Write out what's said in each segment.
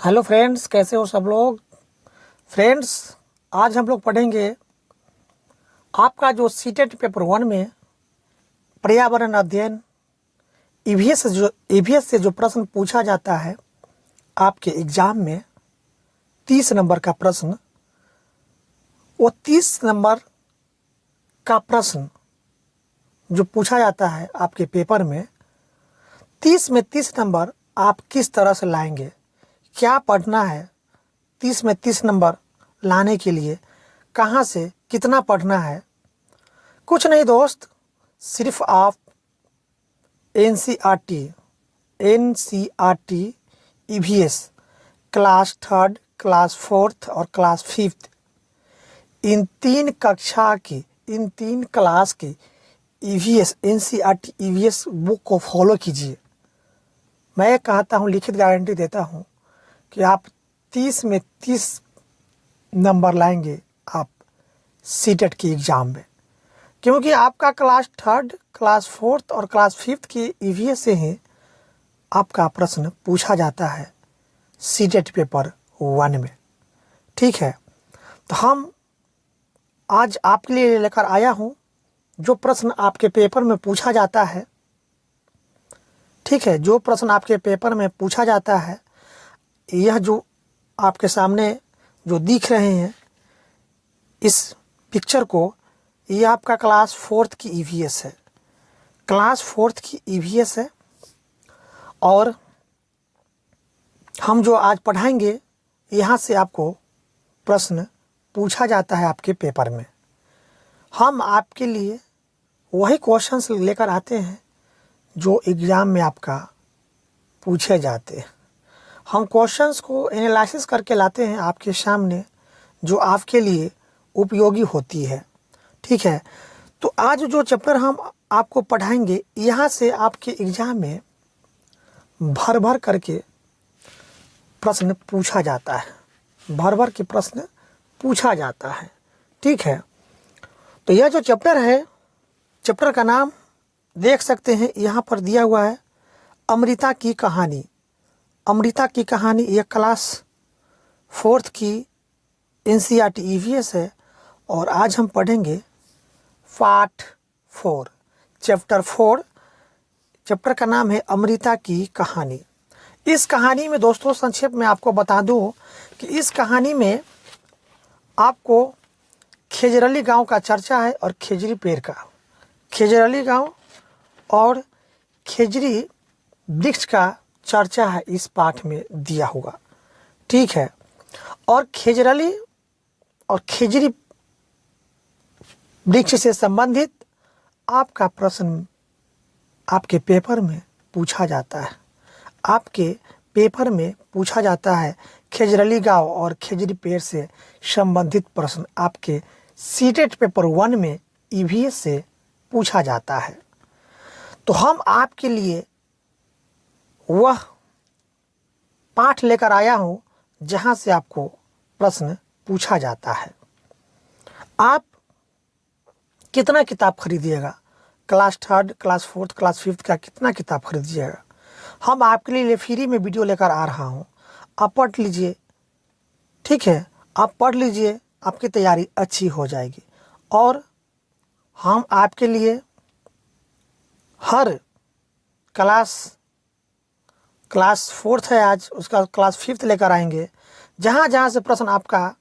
Hello friends, कैसे हो सब लोग। फ्रेंड्स, आज हम लोग पढ़ेंगे आपका जो सीटेट पेपर 1 में पर्यावरण अध्ययन ईवीएस से जो प्रश्न पूछा जाता है आपके एग्जाम में 30 नंबर का प्रश्न। वो 30 नंबर का प्रश्न जो पूछा जाता है आपके पेपर में 30 में 30 नंबर आप किस तरह से लाएंगे, क्या पढ़ना है। 30 में 30 नंबर लाने के लिए कहाँ से कितना पढ़ना है। कुछ नहीं दोस्त, सिर्फ आप एनसीईआरटी ईवीएस क्लास 3, क्लास 4 और क्लास 5 इन तीन क्लास की ईवीएस एनसीईआरटी ईवीएस बुक को फॉलो कीजिए। मैं कहता हूँ, लिखित गारंटी देता हूँ कि आप 30 में 30 नंबर लाएंगे आप सीटेट के एग्ज़ाम में, क्योंकि आपका क्लास 3, क्लास 4 और क्लास 5 की ईवीएस से ही आपका प्रश्न पूछा जाता है सीटेट पेपर 1 में। ठीक है, तो हम आज आपके लिए लेकर आया हूँ जो प्रश्न आपके पेपर में पूछा जाता है। ठीक है, जो प्रश्न आपके पेपर में पूछा जाता है, यह जो आपके सामने जो दिख रहे हैं इस पिक्चर को, ये आपका क्लास 4 की ईवीएस है। क्लास 4 की ईवीएस है और हम जो आज पढ़ाएंगे यहाँ से आपको प्रश्न पूछा जाता है आपके पेपर में। हम आपके लिए वही क्वेश्चंस लेकर आते हैं जो एग्ज़ाम में आपका पूछे जाते हैं। हम क्वेश्चंस को एनालिसिस करके लाते हैं आपके सामने, जो आपके लिए उपयोगी होती है। ठीक है, तो आज जो चैप्टर हम आपको पढ़ाएंगे यहाँ से आपके एग्ज़ाम में भर भर करके प्रश्न पूछा जाता है, भर भर के प्रश्न पूछा जाता है। ठीक है, तो यह जो चैप्टर है, चैप्टर का नाम देख सकते हैं यहाँ पर दिया हुआ है, अमृता की कहानी। अमृता की कहानी यह क्लास 4 की एनसीईआरटी ईवीएस है और आज हम पढ़ेंगे पार्ट 4, चैप्टर 4। चैप्टर का नाम है अमृता की कहानी। इस कहानी में दोस्तों संक्षेप में आपको बता दूं कि इस कहानी में आपको खेजरली गांव का चर्चा है और खेजरी पेड़ का। खेजरली गांव और खेजरी वृक्ष का चर्चा है इस पाठ में दिया होगा। ठीक है, और खेजरली और खेजरी वृक्ष से संबंधित आपका प्रश्न आपके पेपर में पूछा जाता है। आपके पेपर में पूछा जाता है खेजरली गांव और खेजरी पेड़ से संबंधित प्रश्न आपके सीटेट पेपर 1 में ईवीएस से पूछा जाता है। तो हम आपके लिए वह पाठ लेकर आया हूँ जहाँ से आपको प्रश्न पूछा जाता है। आप कितना किताब खरीदिएगा, क्लास 3, क्लास 4, क्लास 5 का कितना किताब खरीदिएगा। हम आपके लिए फ्री में वीडियो लेकर आ रहा हूँ, आप पढ़ लीजिए। ठीक है, आप पढ़ लीजिए, आपकी तैयारी अच्छी हो जाएगी। और हम आपके लिए हर क्लास 4 है आज, उसका क्लास 5 लेकर आएंगे। जहाँ जहाँ से प्रश्न आपका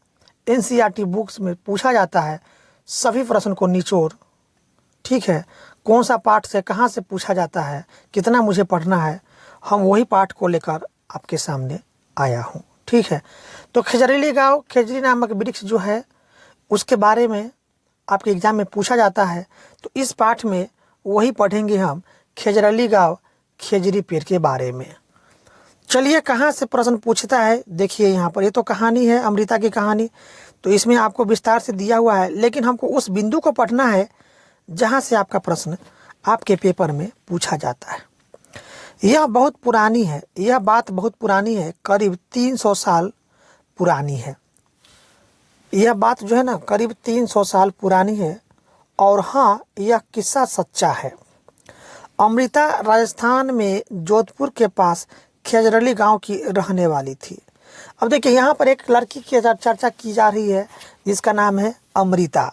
एनसीईआरटी बुक्स में पूछा जाता है, सभी प्रश्न को निचोड़, ठीक है, कौन सा पाठ से कहाँ से पूछा जाता है, कितना मुझे पढ़ना है, हम वही पाठ को लेकर आपके सामने आया हूँ। ठीक है, तो खेजरीली गांव, खेजरी नामक वृक्ष जो है उसके बारे में आपके एग्ज़ाम में पूछा जाता है। तो इस पाठ में वही पढ़ेंगे हम, खेजरली गांव खेजरी पेड़ के बारे में। चलिए, कहाँ से प्रश्न पूछता है देखिए यहाँ पर। ये तो कहानी है अमृता की कहानी, तो इसमें आपको विस्तार से दिया हुआ है, लेकिन हमको उस बिंदु को पढ़ना है जहाँ से आपका प्रश्न आपके पेपर में पूछा जाता है। यह बहुत पुरानी है, यह बात बहुत पुरानी है, करीब 300 साल पुरानी है। यह बात जो है ना, करीब 300 साल पुरानी है। और हाँ, यह किस्सा सच्चा है। अमृता राजस्थान में जोधपुर के पास खेजरली गांव की रहने वाली थी। अब देखिए यहाँ पर एक लड़की की चर्चा की जा रही है जिसका नाम है अमृता।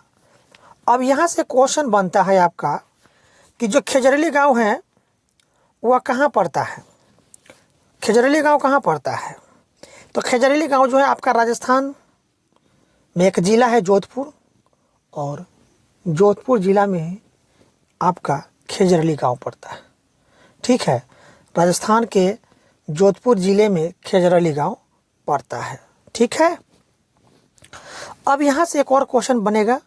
अब यहाँ से क्वेश्चन बनता है आपका कि जो खेजरली गांव है वह कहाँ पड़ता है। खेजरली गांव कहाँ पड़ता है? तो खेजरली गांव जो है आपका राजस्थान में एक ज़िला है जोधपुर, और जोधपुर ज़िला में ही आपका खेजरली गांव पड़ता है। ठीक है, राजस्थान के जोधपुर ज़िले में खेजरली गांव पड़ता है। ठीक है, अब यहाँ से एक और क्वेश्चन बनेगा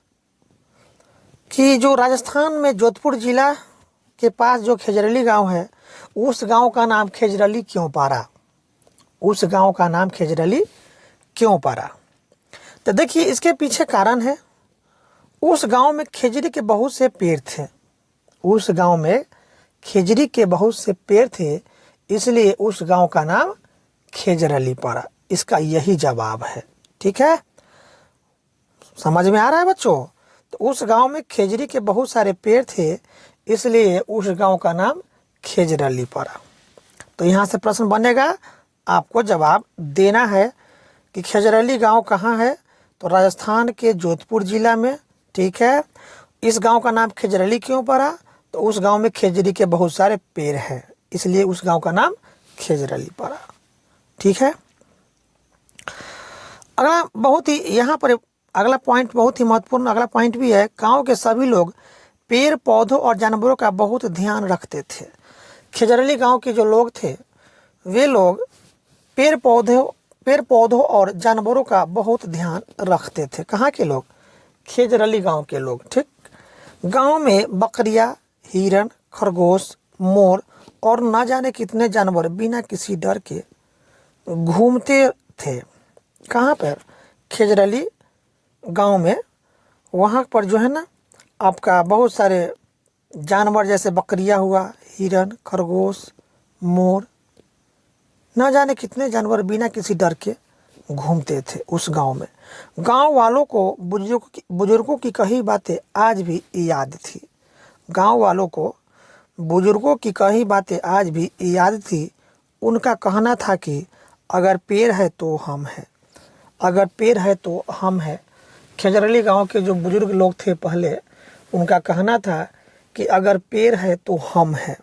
कि जो राजस्थान में जोधपुर ज़िला के पास जो खेजरली गांव है उस गांव का नाम खेजरली क्यों पड़ा? उस गांव का नाम खेजरली क्यों पड़ा? तो देखिए इसके पीछे कारण है, उस गांव में खेजड़ी के बहुत से पेड़ थे। उस गांव में खेजड़ी के बहुत से पेड़ थे, इसलिए उस गांव का नाम खेजरली पड़ा। इसका यही जवाब है। ठीक है, समझ में आ रहा है बच्चों? तो उस गांव में खेजड़ी के बहुत सारे पेड़ थे, इसलिए उस गांव का नाम खेजरली पड़ा। तो यहाँ से प्रश्न बनेगा, आपको जवाब देना है कि खेजरली गांव कहाँ है। तो राजस्थान के जोधपुर ज़िला में। ठीक है, इस गांव का नाम खेजरली क्यों पड़ा? तो उस गांव में खेजड़ी के बहुत सारे पेड़ हैं, इसलिए उस गांव का नाम खेजरली पड़ा। ठीक है, अगला बहुत ही यहाँ पर अगला पॉइंट बहुत ही महत्वपूर्ण अगला पॉइंट भी है। गांव के सभी लोग पेड़ पौधों और जानवरों का बहुत ध्यान रखते थे। खेजरली गांव के जो लोग थे वे लोग पेड़ पौधों और जानवरों का बहुत ध्यान रखते थे। कहाँ के लोग? खेजरली गांव के लोग। ठीक, गांव में बकरियां, हिरन, खरगोश, मोर और ना जाने कितने जानवर बिना किसी डर के घूमते थे। कहाँ पर? खेजरली गांव में। वहाँ पर जो है ना आपका बहुत सारे जानवर जैसे बकरियां हुआ, हिरन, खरगोश, मोर, ना जाने कितने जानवर बिना किसी डर के घूमते थे उस गांव में। गांव वालों को बुजुर्गों की कही बातें आज भी याद थी। गांव वालों को बुजुर्गों की कही बातें आज भी याद थी। उनका कहना था कि अगर पेड़ है तो हम हैं, अगर पेड़ है तो हम हैं। खेजरली गांव के जो बुजुर्ग लोग थे पहले, उनका कहना था कि अगर पेड़ है तो हम हैं।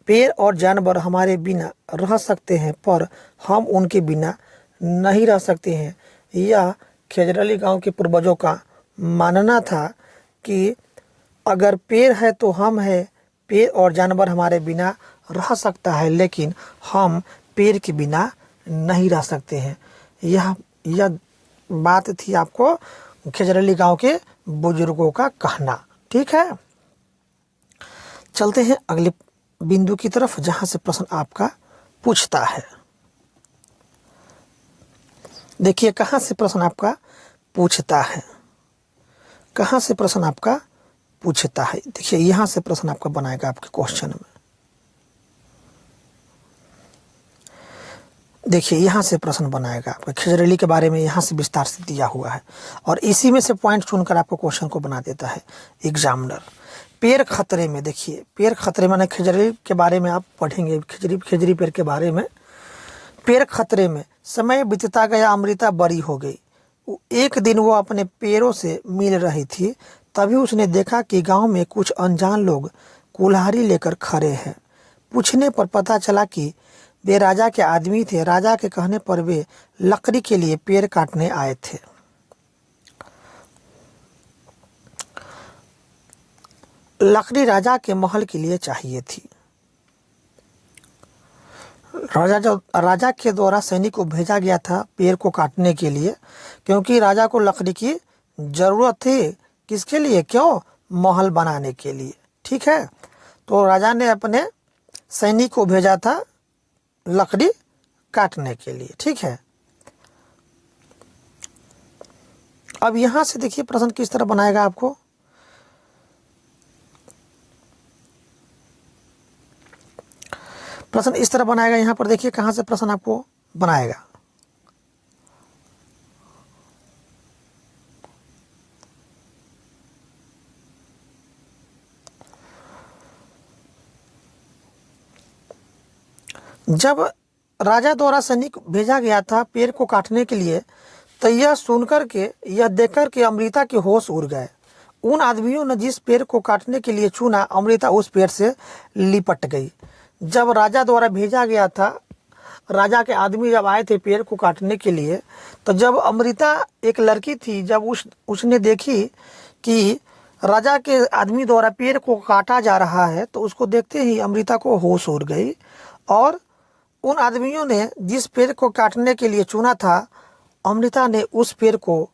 पेड़ और जानवर हमारे बिना रह सकते हैं, पर हम उनके बिना नहीं रह सकते हैं। यह खेजरली गांव के पूर्वजों का मानना था कि अगर पेड़ है तो हम हैं। पेड़ और जानवर हमारे बिना रह सकता है, लेकिन हम पेड़ के बिना नहीं रह सकते हैं। यह बात थी आपको खेजरली गांव के बुजुर्गों का कहना। ठीक है, चलते हैं अगले बिंदु की तरफ जहां से प्रश्न आपका पूछता है। देखिए कहां से प्रश्न आपका पूछता है, कहां से प्रश्न आपका पूछता है। देखिए यहां से प्रश्न आपका बनाएगा आपके क्वेश्चन में। देखिए यहाँ से प्रश्न बनाएगा आपका खेजरली के बारे में, यहाँ से विस्तार से दिया हुआ है और इसी में से पॉइंट चुनकर आपको क्वेश्चन को बना देता है एग्जामिनर। पेड़ खतरे में, देखिए पेड़ खतरे में, खेजरली के बारे में आप पढ़ेंगे, खेजरी पेड़ के बारे में। पेड़ खतरे में, समय बीतता गया, अमृता बड़ी हो गई। एक दिन वो अपने पेड़ों से मिल रही थी, तभी उसने देखा कि गांव में कुछ अनजान लोग कुल्हाड़ी लेकर खड़े हैं। पूछने पर पता चला कि वे राजा के आदमी थे। राजा के कहने पर वे लकड़ी के लिए पेड़ काटने आए थे। लकड़ी राजा के महल के लिए चाहिए थी। राजा के द्वारा सैनिक को भेजा गया था पेड़ को काटने के लिए, क्योंकि राजा को लकड़ी की जरूरत थी। किसके लिए? क्यों? महल बनाने के लिए। ठीक है, तो राजा ने अपने सैनिक को भेजा था लकड़ी काटने के लिए। ठीक है, अब यहां से देखिए प्रश्न किस तरह बनाएगा आपको। प्रश्न इस तरह बनाएगा, यहां पर देखिए कहां से प्रश्न आपको बनाएगा। जब राजा द्वारा सैनिक भेजा गया था पेड़ को काटने के लिए, तो यह सुनकर के, यह देखकर के अमृता के होश उड़ गए। उन आदमियों ने जिस पेड़ को काटने के लिए चुना, अमृता उस पेड़ से लिपट गई। जब राजा द्वारा भेजा गया था, राजा के आदमी जब आए थे पेड़ को काटने के लिए, तो जब अमृता एक लड़की थी, जब उसने देखी कि राजा के आदमी द्वारा पेड़ को काटा जा रहा है, तो उसको देखते ही अमृता को होश उड़ गई और उन आदमियों ने जिस पेड़ को काटने के लिए चुना था, अमृता ने उस पेड़ को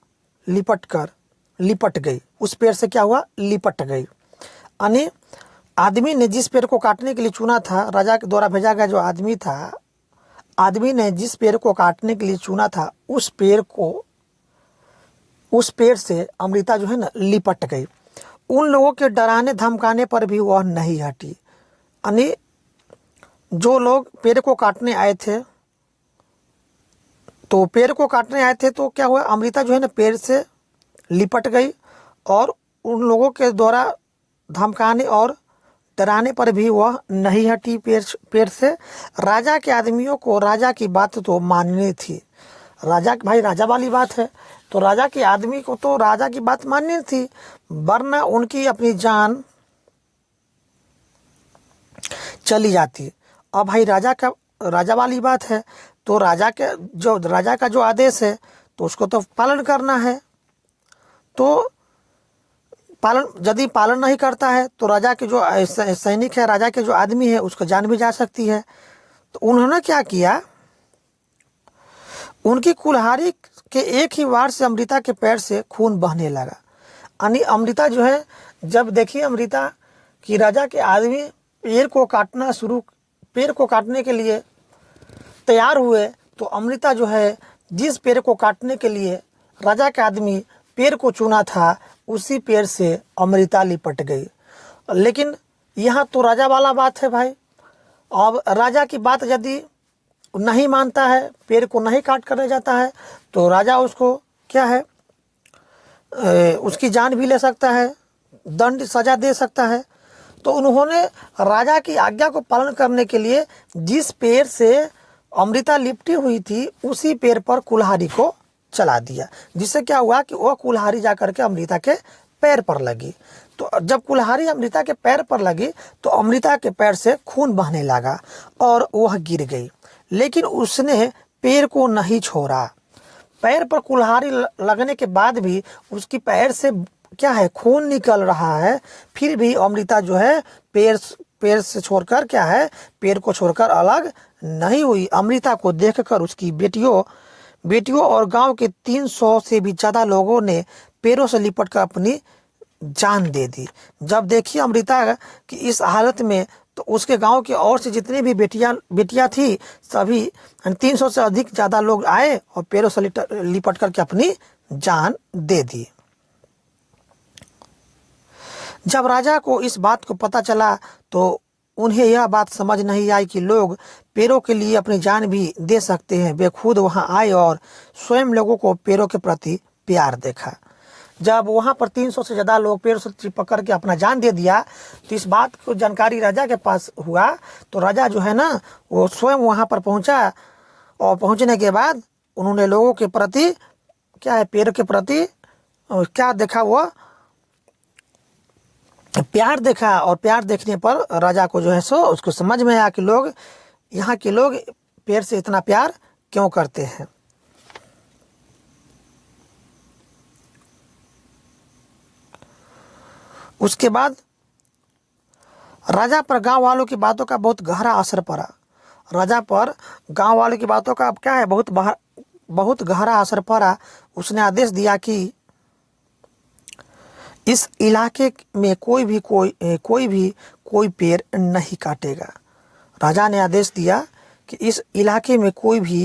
लिपट गई। उस पेड़ से क्या हुआ? लिपट गई। यानी आदमी ने जिस पेड़ को काटने के लिए चुना था, राजा के द्वारा भेजा गया जो आदमी था, आदमी ने जिस पेड़ को काटने के लिए चुना था, उस पेड़ से अमृता जो है ना लिपट गई। उन लोगों के डराने धमकाने पर भी वह नहीं हटी। यानी जो लोग पेड़ को काटने आए थे, तो पेड़ को काटने आए थे, तो क्या हुआ? अमृता जो है ना पेड़ से लिपट गई और उन लोगों के द्वारा धमकाने और डराने पर भी वह नहीं हटी पेड़ से। राजा के आदमियों को राजा की बात तो माननी थी। भाई राजा वाली बात है, तो राजा के आदमी को तो राजा की बात माननी थी, वरना उनकी अपनी जान चली जाती। अब भाई राजा वाली बात है, तो राजा का जो आदेश है, तो उसको तो पालन करना है। तो यदि पालन नहीं करता है, तो राजा के जो सैनिक है, राजा के जो आदमी है, उसको जान भी जा सकती है। तो उन्होंने क्या किया? उनकी कुल्हाड़ी के एक ही वार से अमृता के पैर से खून बहने लगा। यानी अमृता जो है, जब देखी अमृता कि राजा के आदमी पेड़ को काटने के लिए तैयार हुए, तो अमृता जो है जिस पेड़ को काटने के लिए राजा के आदमी पेड़ को चुना था, उसी पेड़ से अमृता लिपट गई। लेकिन यहाँ तो राजा वाला बात है भाई। अब राजा की बात यदि नहीं मानता है, पेड़ को नहीं काट करने जाता है, तो राजा उसको क्या है, उसकी जान भी ले सकता है, दंड सजा दे सकता है। तो उन्होंने राजा की आज्ञा को पालन करने के लिए जिस पेड़ से अमृता लिपटी हुई थी, उसी पेड़ पर कुल्हाड़ी को चला दिया, जिससे क्या हुआ कि वह कुल्हाड़ी जाकर के अमृता के पैर पर लगी। तो जब कुल्हाड़ी अमृता के पैर पर लगी, तो अमृता के पैर से खून बहने लगा और वह गिर गई। लेकिन उसने पैर को नहीं छोड़ा। पैर पर कुल्हाड़ी लगने के बाद भी उसकी पैर से क्या है, खून निकल रहा है, फिर भी अमृता जो है पैर से छोड़कर क्या है, पैर को छोड़कर अलग नहीं हुई। अमृता को देखकर उसकी बेटियों और गांव के 300 से भी ज़्यादा लोगों ने पैरों से लिपटकर अपनी जान दे दी। जब देखी अमृता कि इस हालत में, तो उसके गांव के और से जितनी भी बेटियां थी, सभी 300 से अधिक ज़्यादा लोग आए और पैरों से लिपट करके अपनी जान दे दी। जब राजा को इस बात को पता चला, तो उन्हें यह बात समझ नहीं आई कि लोग पैरों के लिए अपनी जान भी दे सकते हैं। वे खुद वहां आए और स्वयं लोगों को पैरों के प्रति प्यार देखा। जब वहां पर 300 से ज़्यादा लोग पैरों से चिपक करके अपना जान दे दिया, तो इस बात को जानकारी राजा के पास हुआ। तो राजा जो है ना, वो स्वयं वहां पर पहुंचा और पहुंचने के बाद उन्होंने लोगों के प्रति क्या है, पैरों के प्रति क्या देखा, वो प्यार देखा। और प्यार देखने पर राजा को जो है सो उसको समझ में आया कि यहाँ के लोग पैर से इतना प्यार क्यों करते हैं। उसके बाद राजा पर गांव वालों की बातों का बहुत गहरा असर पड़ा। राजा पर गांव वालों की बातों का अब क्या है, बहुत गहरा असर पड़ा। उसने आदेश दिया कि इस इलाके में कोई भी पेड़ नहीं काटेगा। राजा ने आदेश दिया कि इस इलाके में कोई भी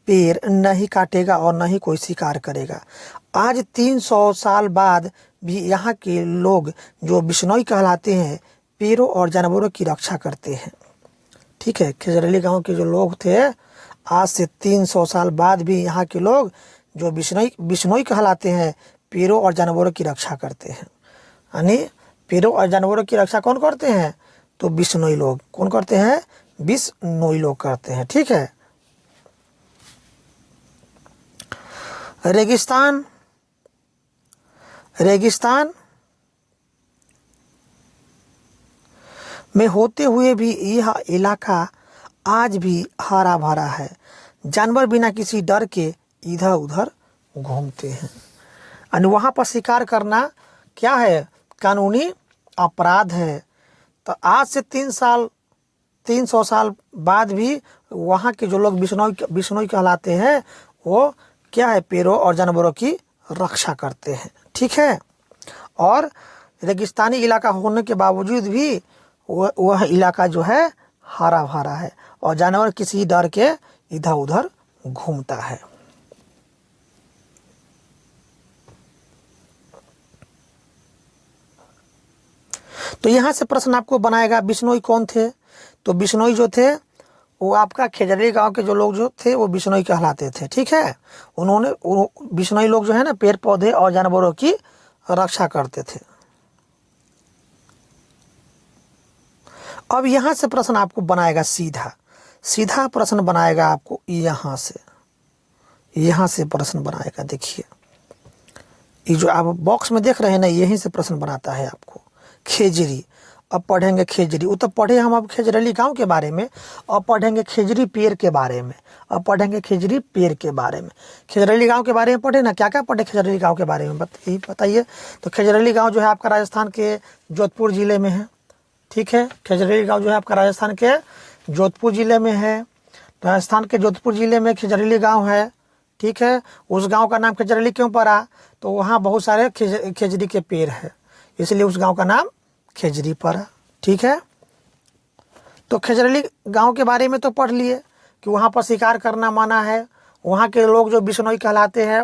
पेड़ नहीं काटेगा और न ही कोई शिकार करेगा। आज 300 साल बाद भी यहाँ के लोग जो बिश्नोई कहलाते हैं, पेड़ों और जानवरों की रक्षा करते हैं। ठीक है, खजरेली गांव के जो लोग थे, आज से 300 साल बाद भी यहाँ के लोग जो बिश्नोई कहलाते हैं, पेड़ों और जानवरों की रक्षा करते हैं। यानी पेड़ों और जानवरों की रक्षा कौन करते हैं? तो बिश्नोई लोग। कौन करते हैं? बिश्नोई लोग करते हैं। ठीक है, रेगिस्तान रेगिस्तान में होते हुए भी यह इलाका आज भी हरा भरा है। जानवर बिना किसी डर के इधर उधर घूमते हैं। और वहाँ पर शिकार करना क्या है, कानूनी अपराध है। तो आज से 300 साल बाद भी वहाँ के जो लोग बिश्नोई कहलाते हैं वो क्या है, पेड़ों और जानवरों की रक्षा करते हैं। ठीक है। और रेगिस्तानी इलाका होने के बावजूद भी वह इलाका जो है हरा भरा है और जानवर किसी डर के इधर उधर घूमता है। तो यहाँ से प्रश्न आपको बनाएगा, बिश्नोई कौन थे? तो बिश्नोई जो थे वो आपका खेजड़ी गांव के जो लोग जो थे वो बिश्नोई कहलाते थे। ठीक है। उन्होंने बिश्नोई लोग जो है ना पेड़ पौधे और जानवरों की रक्षा करते थे। अब यहाँ से प्रश्न आपको बनाएगा सीधा प्रश्न बनाएगा आपको यहाँ से प्रश्न बनाएगा। देखिए ये जो आप बॉक्स में देख रहे हैं ना, यहीं से प्रश्न बनाता है आपको। खेजरी, अब पढ़ेंगे खेजरी। वो तो पढ़े हम अब खेजरली गांव के बारे में, अब पढ़ेंगे खेजरी पेड़ के बारे में। खेजरली गांव के बारे में पढ़े ना, क्या क्या पढ़े खेजरली गांव के बारे में बताइए। तो खेजरली गांव जो है आपका राजस्थान के जोधपुर ज़िले में है। ठीक है। खेजरली गांव जो है आपका राजस्थान के जोधपुर ज़िले में है। राजस्थान के जोधपुर ज़िले में खेजरली गांव है। ठीक है। उस गांव का नाम खेजरली क्यों पड़ा? तो वहाँ बहुत सारे खेजरी के पेड़ है, इसलिए उस गांव का नाम खेजरी पड़ा। ठीक है। तो खेजरली गांव के बारे में तो पढ़ लिए कि वहाँ पर शिकार करना माना है। वहाँ के लोग जो बिश्नोई कहलाते हैं,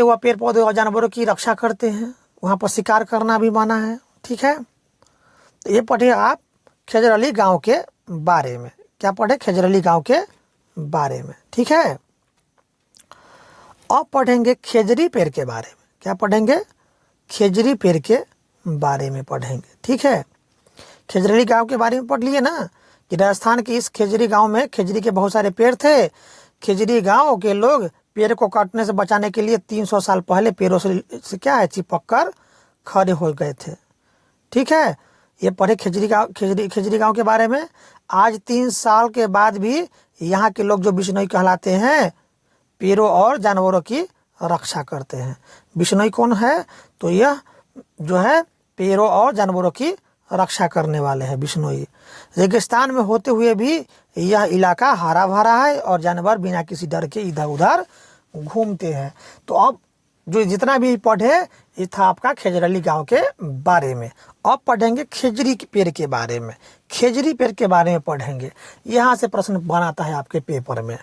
वह पेड़ पौधे और जानवरों की रक्षा करते हैं। वहाँ पर शिकार करना भी माना है। ठीक है। तो ये पढ़े आप खेजरली गांव के बारे में। क्या पढ़े? खेजरली गांव के बारे में। ठीक है। अब पढ़ेंगे खेजरी पेड़ के बारे में। क्या पढ़ेंगे? खेजरी पेड़ के बारे में पढ़ेंगे। ठीक है। खेजरली गांव के बारे में पढ़ लिए ना कि राजस्थान के इस खेजरी गांव में खेजरी के बहुत सारे पेड़ थे। खेजरी गांव के लोग पेड़ को काटने से बचाने के लिए 300 साल पहले पेड़ों से क्या है, चिपक कर खड़े हो गए थे। ठीक है। ये पढ़े खेजरी गांव के बारे में। आज 3 साल के बाद भी यहाँ के लोग जो बिश्नोई कहलाते हैं पेड़ों और जानवरों की रक्षा करते हैं। बिश्नोई कौन है? तो यह जो है पेड़ों और जानवरों की रक्षा करने वाले हैं बिश्नोई। रेगिस्तान में होते हुए भी यह इलाका हरा भरा है और जानवर बिना किसी डर के इधर उधर घूमते हैं। तो अब जो जितना भी पढ़े ये था आपका खेजरली गांव के बारे में। अब पढ़ेंगे खेजरी पेड़ के बारे में। खेजरी पेड़ के बारे में पढ़ेंगे। यहाँ से प्रश्न बनाता है आपके पेपर में।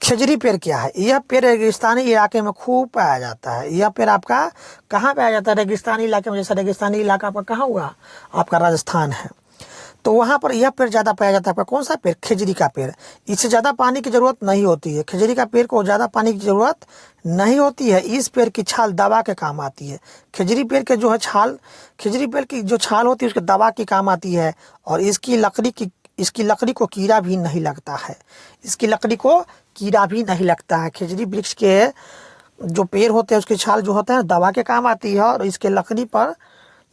खेजरी पेड़ क्या है? यह पेड़ रेगिस्तानी इलाके में खूब पाया जाता है। यह पेड़ आपका कहाँ पाया जाता है? रेगिस्तानी इलाके में। जैसा रेगिस्तानी इलाका आपका कहाँ हुआ? आपका राजस्थान है। तो वहाँ पर यह पेड़ ज़्यादा पाया जाता है। आपका कौन सा पेड़? खेजरी का पेड़। इससे ज़्यादा पानी की ज़रूरत नहीं होती है। खेजरी का पेड़ को ज़्यादा पानी की ज़रूरत नहीं होती है। इस पेड़ की छाल दवा के काम आती है। खेजरी पेड़ के जो है छाल, खेजरी पेड़ की जो छाल होती है उसके दवा की काम आती है। और इसकी लकड़ी को कीड़ा भी नहीं लगता है। खेजरी वृक्ष के जो पेड़ होते हैं उसकी छाल जो होता है दवा के काम आती है। और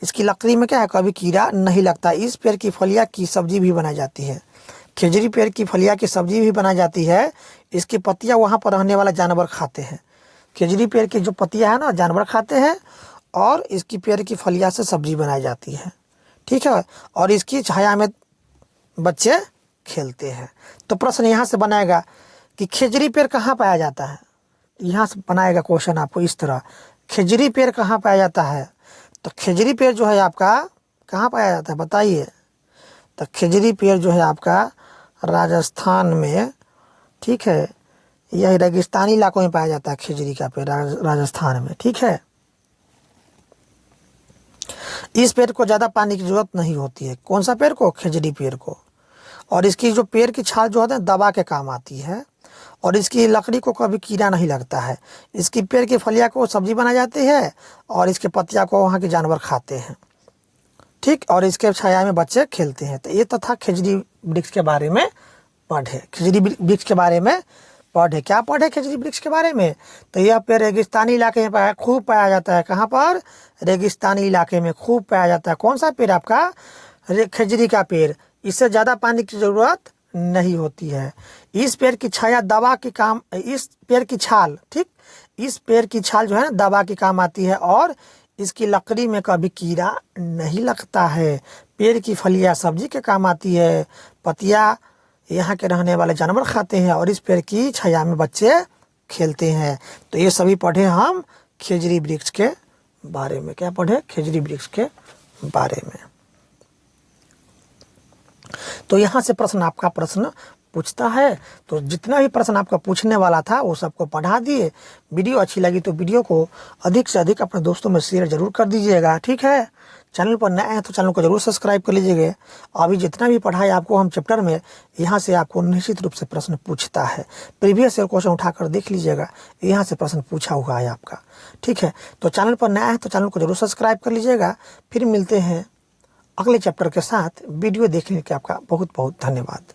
इसकी लकड़ी में क्या है, कभी कीड़ा नहीं लगता। इस पेड़ की फलियाँ की सब्जी भी बनाई जाती है। खेजरी पेड़ की फलियाँ की सब्जी भी बनाई जाती है। इसकी पत्तियाँ वहाँ पर रहने वाला जानवर खाते हैं। खेजरी पेड़ की जो पत्तियाँ हैं ना जानवर खाते हैं और इसकी पेड़ की फलियाँ से सब्जी बनाई जाती है। ठीक है। और इसकी छाया में बच्चे खेलते हैं। तो प्रश्न यहाँ से बनाएगा कि खेजरी पेड़ कहाँ पाया जाता है। यहाँ से बनाएगा क्वेश्चन आपको इस तरह, खेजरी पेड़ कहाँ पाया जाता है? तो खेजरी पेड़ जो है आपका कहाँ पाया जाता है बताइए। तो खेजरी पेड़ जो है आपका राजस्थान में। ठीक है। यह रेगिस्तानी इलाकों में पाया जाता है खेजरी का पेड़ राजस्थान में। ठीक है। इस पेड़ को ज़्यादा पानी की जरूरत नहीं होती है। कौन सा पेड़ को? खेजरी पेड़ को। और इसकी जो पेड़ की छाल जो होता है दवा के काम आती है। और इसकी लकड़ी को कभी कीड़ा नहीं लगता है। इसकी पेड़ की फलियाँ को सब्जी बनाई जाती है और इसके पत्तियाँ को वहाँ के जानवर खाते हैं। ठीक। और इसके छाया में बच्चे खेलते हैं। तो ये तो था खेजरी वृक्ष के बारे में पढ़े। खेजरी वृक्ष के बारे में पढ़े। क्या पढ़े खजूरी वृक्ष के बारे में? तो यह पेड़ रेगिस्तानी इलाके में खूब पाया जाता है। कहाँ पर? रेगिस्तानी इलाके में खूब पाया जाता है। कौन सा पेड़ आपका? खजूरी का पेड़। इससे ज़्यादा पानी की ज़रूरत नहीं होती है। इस पेड़ की छाया दवा के काम, इस पेड़ की छाल, ठीक, इस पेड़ की छाल जो है ना दवा के काम आती है और इसकी लकड़ी में कभी कीड़ा नहीं लगता है। पेड़ की फलियां सब्जी के काम आती है। पत्तियां यहाँ के रहने वाले जानवर खाते हैं और इस पेड़ की छाया में बच्चे खेलते हैं। तो ये सभी पढ़े हम खजूरी वृक्ष के बारे में। क्या पढ़े? खजूरी वृक्ष के बारे में। तो यहाँ से प्रश्न आपका प्रश्न पूछता है। तो जितना भी प्रश्न आपका पूछने वाला था वो सबको पढ़ा दिए। वीडियो अच्छी लगी तो वीडियो को अधिक से अधिक अपने दोस्तों में शेयर जरूर कर दीजिएगा, ठीक है। चैनल पर नए हैं तो चैनल को जरूर सब्सक्राइब कर लीजिएगा। अभी जितना भी पढ़ाई आपको हम चैप्टर में, यहाँ से आपको निश्चित रूप से प्रश्न पूछता है। प्रीवियस ईयर क्वेश्चन उठाकर देख लीजिएगा, यहाँ से प्रश्न पूछा हुआ है आपका, ठीक है। तो चैनल पर नया है तो चैनल को जरूर सब्सक्राइब कर लीजिएगा। फिर मिलते हैं अगले चैप्टर के साथ। वीडियो देखने के आपका बहुत बहुत धन्यवाद।